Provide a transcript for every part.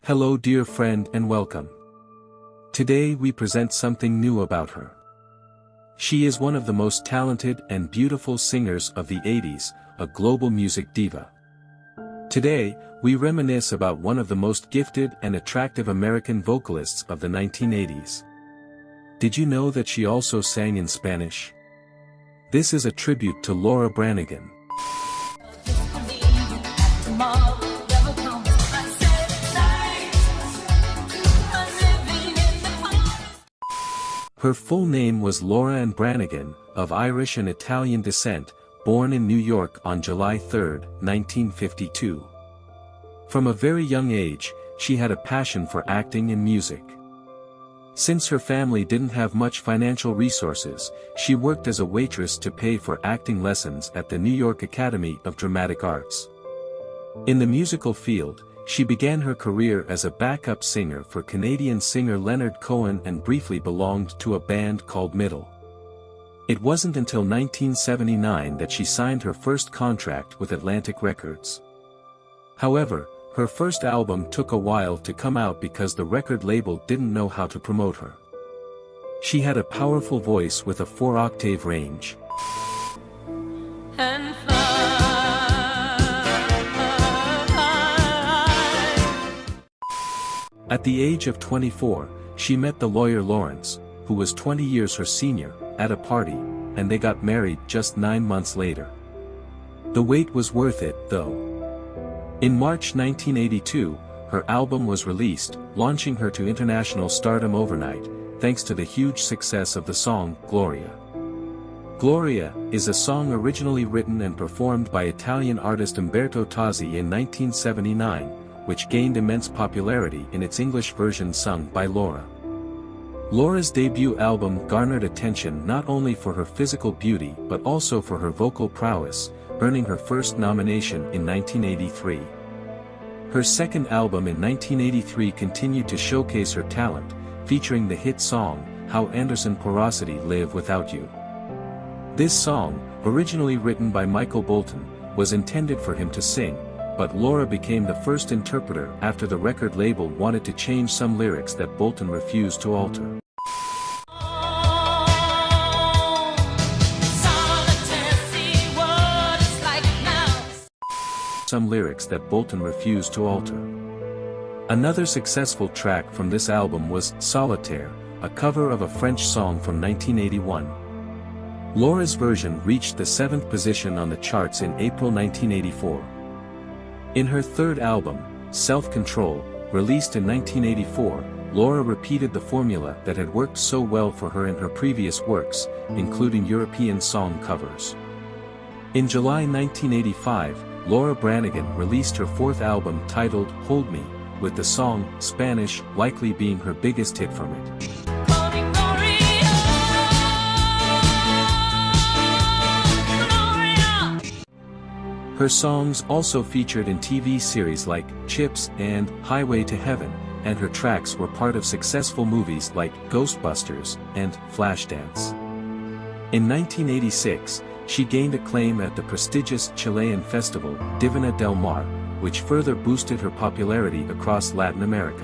Hello dear friend and welcome. Today we present something new about her. She is one of the most talented and beautiful singers of the 80s, a global music diva. Today, we reminisce about one of the most gifted and attractive American vocalists of the 1980s. Did you know that she also sang in Spanish? This is a tribute to Laura Branigan. Her full name was Laura Ann Branigan, of Irish and Italian descent, born in New York on July 3, 1952. From a very young age, she had a passion for acting and music. Since her family didn't have much financial resources, she worked as a waitress to pay for acting lessons at the New York Academy of Dramatic Arts. In the musical field, she began her career as a backup singer for Canadian singer Leonard Cohen and briefly belonged to a band called Meadow. It wasn't until 1979 that she signed her first contract with Atlantic Records. However, her first album took a while to come out because the record label didn't know how to promote her. She had a powerful voice with a 4-octave range. At the age of 24, she met the lawyer Lawrence, who was 20 years her senior, at a party, and they got married just 9 months later. The wait was worth it, though. In March 1982, her album was released, launching her to international stardom overnight, thanks to the huge success of the song, Gloria. Gloria is a song originally written and performed by Italian artist Umberto Tozzi in 1979, which gained immense popularity in its English version sung by Laura. Laura's debut album garnered attention not only for her physical beauty but also for her vocal prowess, earning her first nomination in 1983. Her second album in 1983 continued to showcase her talent, featuring the hit song, How Anderson Porosity Live Without You. This song, originally written by Michael Bolton, was intended for him to sing, but Laura became the first interpreter after the record label wanted to change some lyrics that Bolton refused to alter. Another successful track from this album was Solitaire, a cover of a French song from 1981. Laura's version reached the 7th position on the charts in April 1984. In her third album, Self-Control, released in 1984, Laura repeated the formula that had worked so well for her in her previous works, including European song covers. In July 1985, Laura Branigan released her fourth album titled Hold Me, with the song Spanish likely being her biggest hit from it. Her songs also featured in TV series like Chips and Highway to Heaven, and her tracks were part of successful movies like Ghostbusters and Flashdance. In 1986, she gained acclaim at the prestigious Chilean festival, Divina del Mar, which further boosted her popularity across Latin America.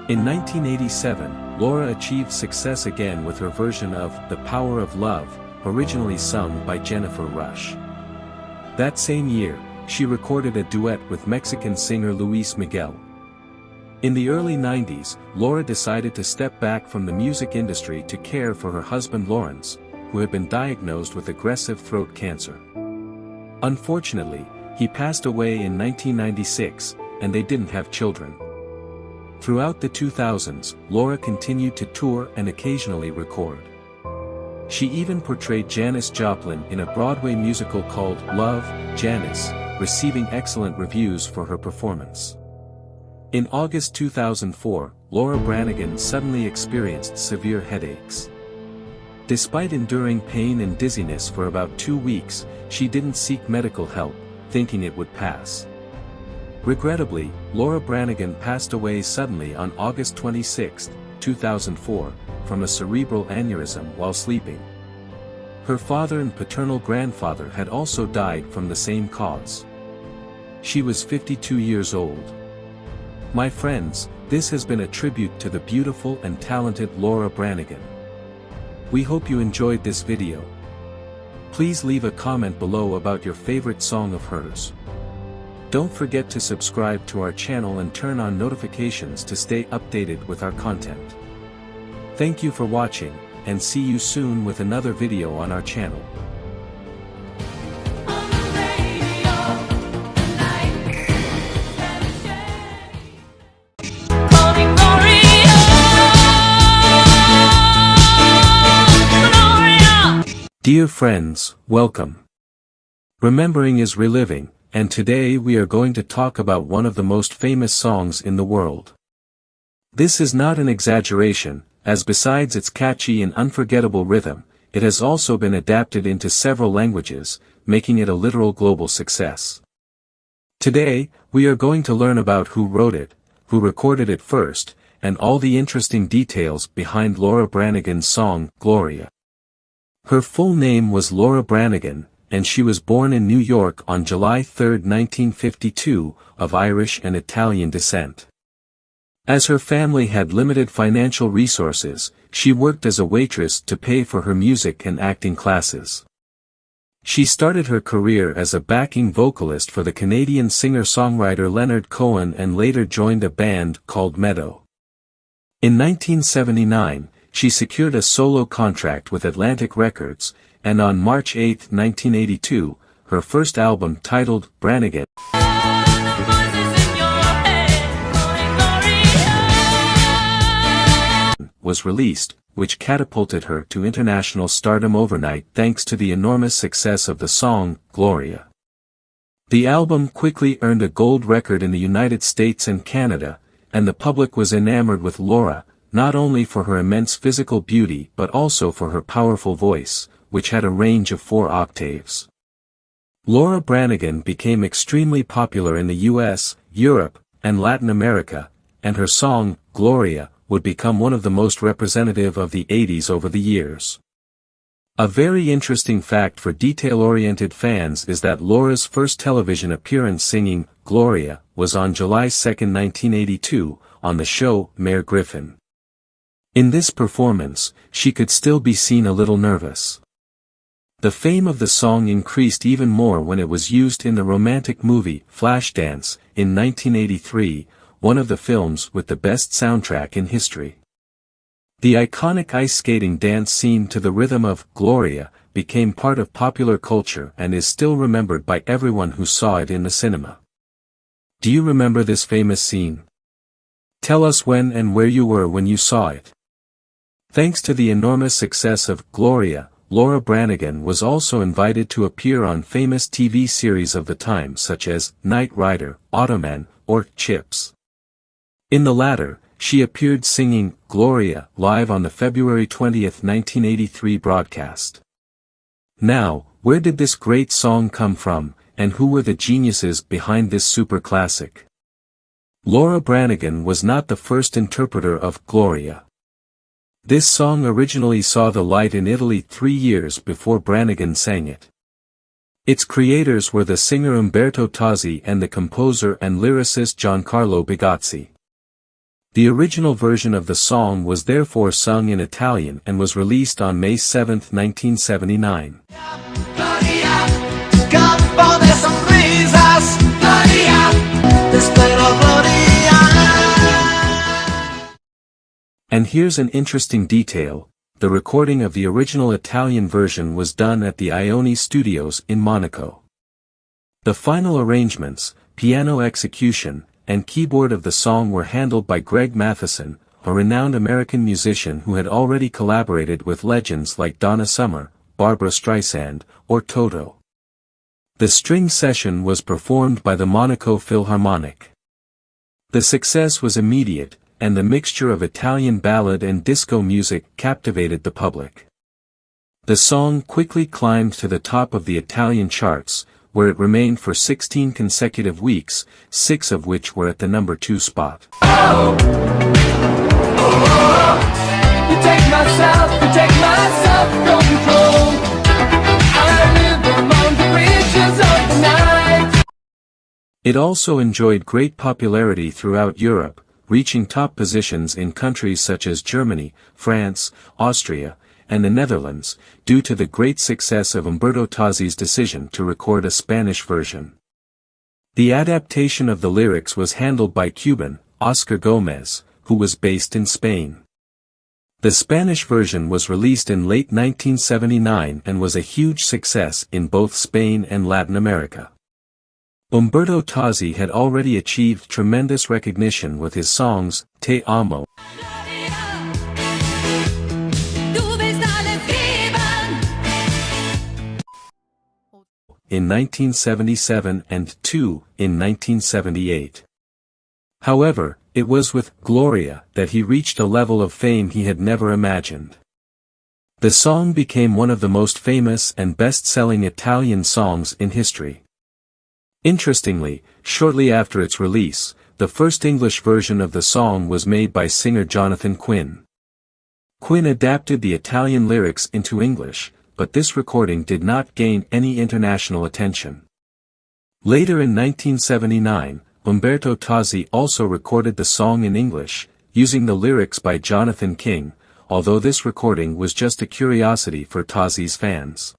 In 1987, Laura achieved success again with her version of The Power of Love, originally sung by Jennifer Rush. That same year, she recorded a duet with Mexican singer Luis Miguel. In the early 90s, Laura decided to step back from the music industry to care for her husband Lawrence, who had been diagnosed with aggressive throat cancer. Unfortunately, he passed away in 1996, and they didn't have children. Throughout the 2000s, Laura continued to tour and occasionally record. She even portrayed Janis Joplin in a Broadway musical called Love, Janis, receiving excellent reviews for her performance. In August 2004, Laura Branigan suddenly experienced severe headaches. Despite enduring pain and dizziness for about 2 weeks, she didn't seek medical help, thinking it would pass. Regrettably, Laura Branigan passed away suddenly on August 26, 2004, from a cerebral aneurysm while sleeping. Her father and paternal grandfather had also died from the same cause. She was 52 years old. My friends, this has been a tribute to the beautiful and talented Laura Branigan. We hope you enjoyed this video. Please leave a comment below about your favorite song of hers. Don't forget to subscribe to our channel and turn on notifications to stay updated with our content. Thank you for watching, and see you soon with another video on our channel. Dear friends, welcome. Remembering is reliving, and today we are going to talk about one of the most famous songs in the world. This is not an exaggeration, as besides its catchy and unforgettable rhythm, it has also been adapted into several languages, making it a literal global success. Today, we are going to learn about who wrote it, who recorded it first, and all the interesting details behind Laura Branigan's song, Gloria. Her full name was Laura Branigan, and she was born in New York on July 3, 1952, of Irish and Italian descent. As her family had limited financial resources, she worked as a waitress to pay for her music and acting classes. She started her career as a backing vocalist for the Canadian singer-songwriter Leonard Cohen and later joined a band called Meadow. In 1979, she secured a solo contract with Atlantic Records, and on March 8, 1982, her first album titled Branigan was released, which catapulted her to international stardom overnight thanks to the enormous success of the song, Gloria. The album quickly earned a gold record in the United States and Canada, and the public was enamored with Laura, not only for her immense physical beauty but also for her powerful voice, which had a range of 4 octaves. Laura Branigan became extremely popular in the US, Europe, and Latin America, and her song, Gloria, would become one of the most representative of the 80s over the years. A very interesting fact for detail-oriented fans is that Laura's first television appearance singing, Gloria, was on July 2, 1982, on the show, Mayor Griffin. In this performance, she could still be seen a little nervous. The fame of the song increased even more when it was used in the romantic movie, Flashdance, in 1983, one of the films with the best soundtrack in history. The iconic ice skating dance scene to the rhythm of Gloria became part of popular culture and is still remembered by everyone who saw it in the cinema. Do you remember this famous scene? Tell us when and where you were when you saw it. Thanks to the enormous success of Gloria, Laura Branigan was also invited to appear on famous TV series of the time such as Knight Rider, Automan, or Chips. In the latter, she appeared singing Gloria live on the February 20, 1983 broadcast. Now, where did this great song come from, and who were the geniuses behind this super classic? Laura Branigan was not the first interpreter of Gloria. This song originally saw the light in Italy 3 years before Branigan sang it. Its creators were the singer Umberto Tozzi and the composer and lyricist Giancarlo Bigazzi. The original version of the song was therefore sung in Italian and was released on May 7, 1979. And here's an interesting detail, the recording of the original Italian version was done at the Ioni Studios in Monaco. The final arrangements, piano execution, and keyboard of the song were handled by Greg Matheson, a renowned American musician who had already collaborated with legends like Donna Summer, Barbra Streisand, or Toto. The string session was performed by the Monaco Philharmonic. The success was immediate, and the mixture of Italian ballad and disco music captivated the public. The song quickly climbed to the top of the Italian charts, where it remained for 16 consecutive weeks, 6 of which were at the number 2 spot. Oh, oh, oh, you take myself, no control. It also enjoyed great popularity throughout Europe, reaching top positions in countries such as Germany, France, Austria, and the Netherlands, due to the great success of Umberto Tozzi's decision to record a Spanish version. The adaptation of the lyrics was handled by Cuban, Oscar Gomez, who was based in Spain. The Spanish version was released in late 1979 and was a huge success in both Spain and Latin America. Umberto Tozzi had already achieved tremendous recognition with his songs, Te Amo, in 1977 and Two in 1978. However, it was with Gloria that he reached a level of fame he had never imagined. The song became one of the most famous and best-selling Italian songs in history. Interestingly, shortly after its release, the first English version of the song was made by singer Jonathan Quinn. Quinn adapted the Italian lyrics into English, but this recording did not gain any international attention. Later in 1979, Umberto Tozzi also recorded the song in English, using the lyrics by Jonathan King, although this recording was just a curiosity for Tozzi's fans.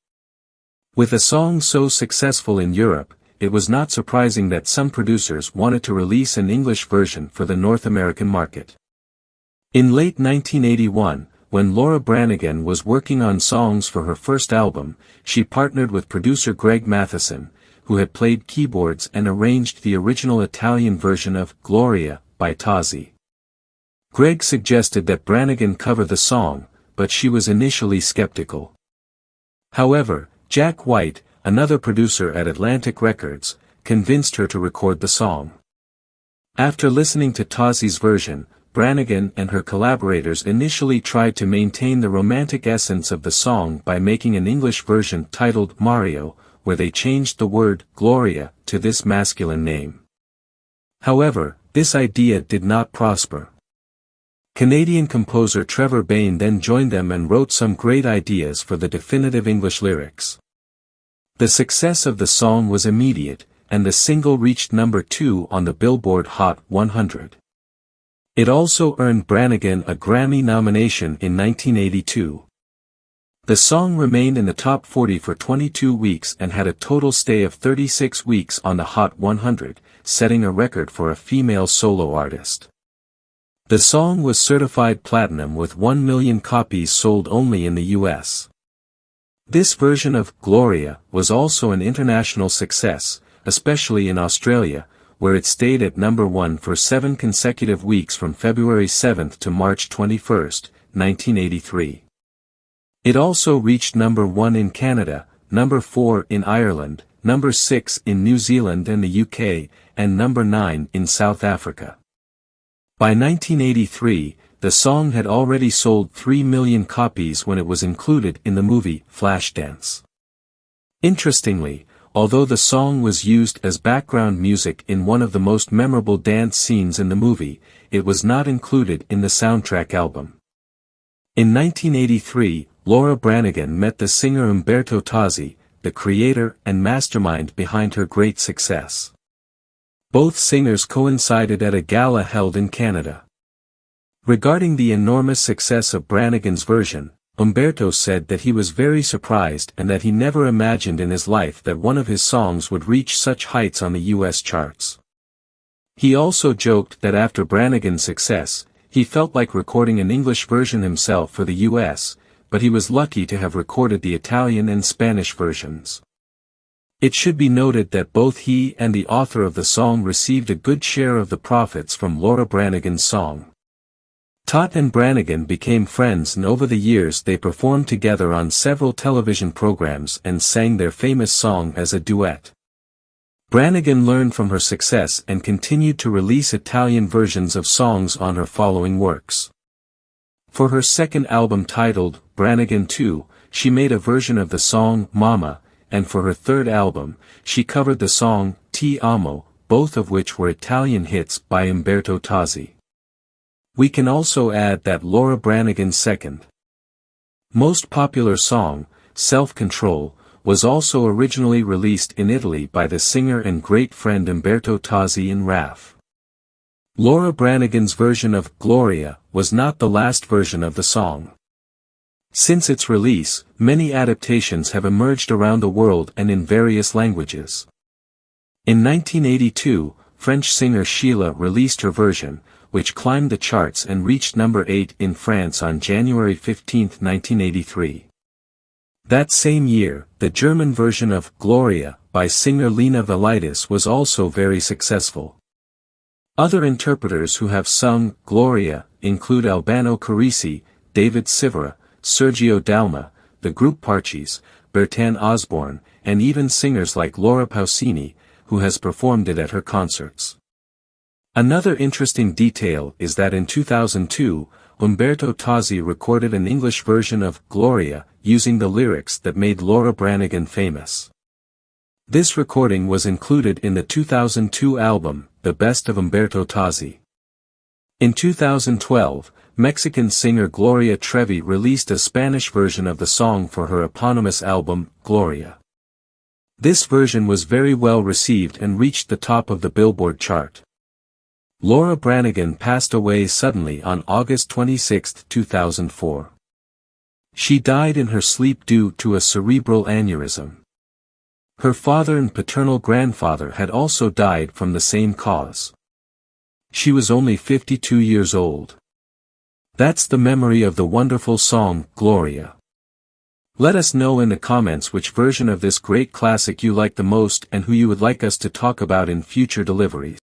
With a song so successful in Europe, it was not surprising that some producers wanted to release an English version for the North American market. In late 1981, when Laura Branigan was working on songs for her first album, she partnered with producer Greg Matheson, who had played keyboards and arranged the original Italian version of Gloria by Tozzi. Greg suggested that Branigan cover the song, but she was initially skeptical. However, Jack White, another producer at Atlantic Records, convinced her to record the song. After listening to Tozzi's version, Branigan and her collaborators initially tried to maintain the romantic essence of the song by making an English version titled Mario, where they changed the word Gloria to this masculine name. However, this idea did not prosper. Canadian composer Trevor Bain then joined them and wrote some great ideas for the definitive English lyrics. The success of the song was immediate, and the single reached number 2 on the Billboard Hot 100. It also earned Branigan a Grammy nomination in 1982. The song remained in the top 40 for 22 weeks and had a total stay of 36 weeks on the Hot 100, setting a record for a female solo artist. The song was certified platinum with 1 million copies sold only in the US. This version of Gloria was also an international success, especially in Australia, where it stayed at number 1 for 7 consecutive weeks from February 7 to March 21, 1983. It also reached number 1 in Canada, number 4 in Ireland, number 6 in New Zealand and the UK, and number 9 in South Africa. By 1983, the song had already sold 3 million copies when it was included in the movie Flashdance. Interestingly, although the song was used as background music in one of the most memorable dance scenes in the movie, it was not included in the soundtrack album. In 1983, Laura Branigan met the singer Umberto Tozzi, the creator and mastermind behind her great success. Both singers coincided at a gala held in Canada. Regarding the enormous success of Branigan's version, Umberto said that he was very surprised and that he never imagined in his life that one of his songs would reach such heights on the US charts. He also joked that after Branigan's success, he felt like recording an English version himself for the US, but he was lucky to have recorded the Italian and Spanish versions. It should be noted that both he and the author of the song received a good share of the profits from Laura Branigan's song. Tot and Branigan became friends, and over the years they performed together on several television programs and sang their famous song as a duet. Branigan learned from her success and continued to release Italian versions of songs on her following works. For her second album titled Branigan 2, she made a version of the song Mama, and for her third album, she covered the song Ti Amo, both of which were Italian hits by Umberto Tozzi. We can also add that Laura Branigan's second most popular song, Self-Control, was also originally released in Italy by the singer and great friend Umberto Tozzi in RAF. Laura Branigan's version of Gloria was not the last version of the song. Since its release, many adaptations have emerged around the world and in various languages. In 1982, French singer Sheila released her version, which climbed the charts and reached number 8 in France on January 15, 1983. That same year, the German version of Gloria by singer Lena Velitis was also very successful. Other interpreters who have sung Gloria include Albano Carisi, David Sivera, Sergio Dalma, the group Parchis, Bertan Osborne, and even singers like Laura Pausini, who has performed it at her concerts. Another interesting detail is that in 2002, Umberto Tozzi recorded an English version of Gloria, using the lyrics that made Laura Branigan famous. This recording was included in the 2002 album, The Best of Umberto Tozzi. In 2012, Mexican singer Gloria Trevi released a Spanish version of the song for her eponymous album, Gloria. This version was very well received and reached the top of the Billboard chart. Laura Branigan passed away suddenly on August 26, 2004. She died in her sleep due to a cerebral aneurysm. Her father and paternal grandfather had also died from the same cause. She was only 52 years old. That's the memory of the wonderful song, Gloria. Let us know in the comments which version of this great classic you like the most and who you would like us to talk about in future deliveries.